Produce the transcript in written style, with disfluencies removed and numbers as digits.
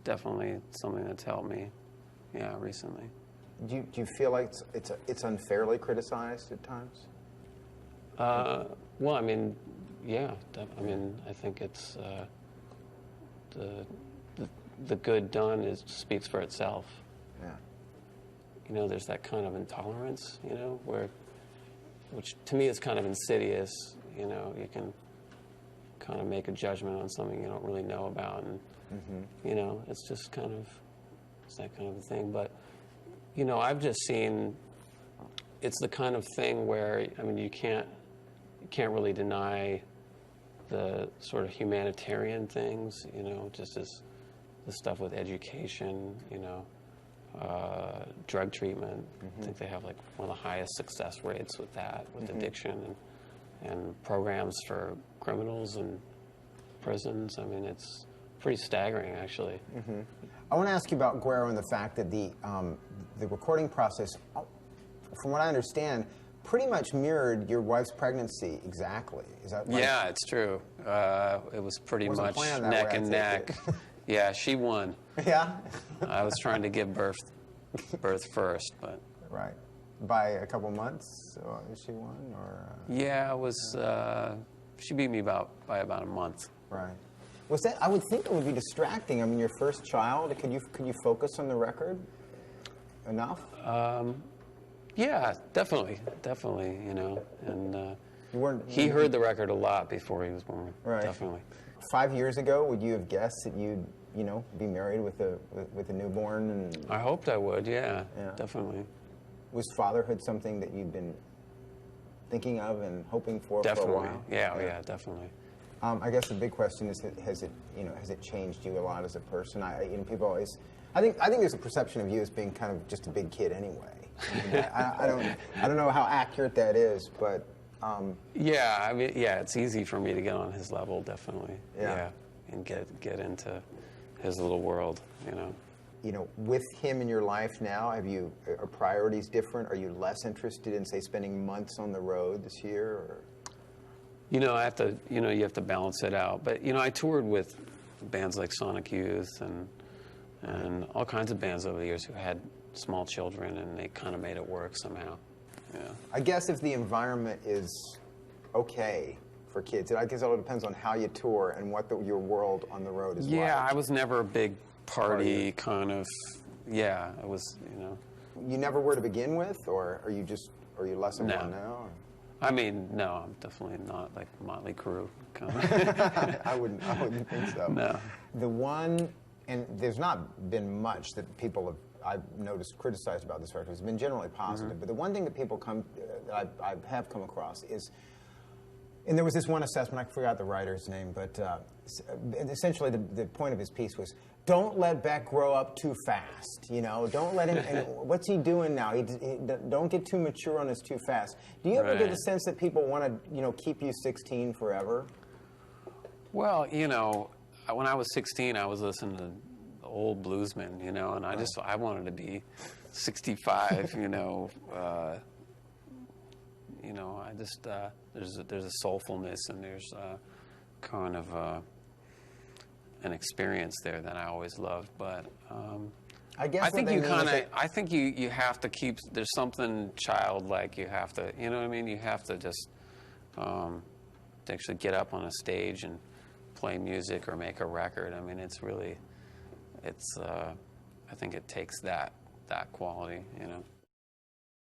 definitely something that's helped me, yeah, recently. Do you feel like it's unfairly criticized at times? Well, I mean, yeah. I mean, I think it's the good done speaks for itself. Yeah. You know, there's that kind of intolerance, you know, which to me is kind of insidious. You know, you can kind of make a judgment on something you don't really know about, and you know, it's just kind of that kind of a thing. But you know, I've just seen it's the kind of thing where, I mean, you can't really deny the sort of humanitarian things, you know, just as the stuff with education, you know, drug treatment. I think they have like one of the highest success rates with that, with addiction, and programs for criminals in prisons. I mean, it's pretty staggering, actually. I want to ask you about Guerrero and the fact that the recording process, from what I understand, pretty much mirrored your wife's pregnancy exactly. Is that right? Yeah, it's true. It was pretty much neck and neck. Yeah, she won. Yeah? I was trying to give birth first, but... Right. By a couple months, she won, or... Yeah, it was... she beat me by about a month. Right. Was that? I would think it would be distracting. I mean, your first child. Could you focus on the record enough? Yeah, definitely. You know, and you weren't. He heard the record a lot before he was born. Right. Definitely. 5 years ago, would you have guessed that you'd, you know, be married with a newborn? And I hoped I would. Yeah. Definitely. Was fatherhood something that you'd been thinking of and hoping for a while? Yeah, definitely. I guess the big question is, has it changed you a lot as a person? People always, I think there's a perception of you as being kind of just a big kid anyway. I don't know how accurate that is, but yeah, I mean, yeah, it's easy for me to get on his level, definitely. Yeah, and get into his little world, you know. You know, with him in your life now, are priorities different? Are you less interested in, say, spending months on the road this year, or? You know, you have to balance it out. But, you know, I toured with bands like Sonic Youth and all kinds of bands over the years who had small children, and they kind of made it work somehow. Yeah. I guess if the environment is okay for kids, I guess it all depends on how you tour and what your world on the road is like. Yeah, I was never a big party kind of, yeah, it was, you know. You never were to begin with, or are you less of one now? Or? I mean, no, I'm definitely not like Motley Crue kind of. I wouldn't think so. No. The one, and there's not been much that people have, I've noticed, criticized about this record. It's been generally positive, but the one thing that people that I have come across is, and there was this one assessment, I forgot the writer's name, but essentially the point of his piece was, don't let Beck grow up too fast, you know? Don't let him, and what's he doing now? Don't get too mature on us too fast. Do you ever get the sense that people want to, you know, keep you 16 forever? Well, you know, when I was 16, I was listening to the old bluesmen, you know, and I wanted to be 65, you know. You know, I just, there's a soulfulness, and there's kind of an experience there that I always loved. But I guess I think you have to keep, there's something childlike you have to, you know what I mean? You have to just to actually get up on a stage and play music or make a record. I mean, it's really, I think it takes that quality, you know.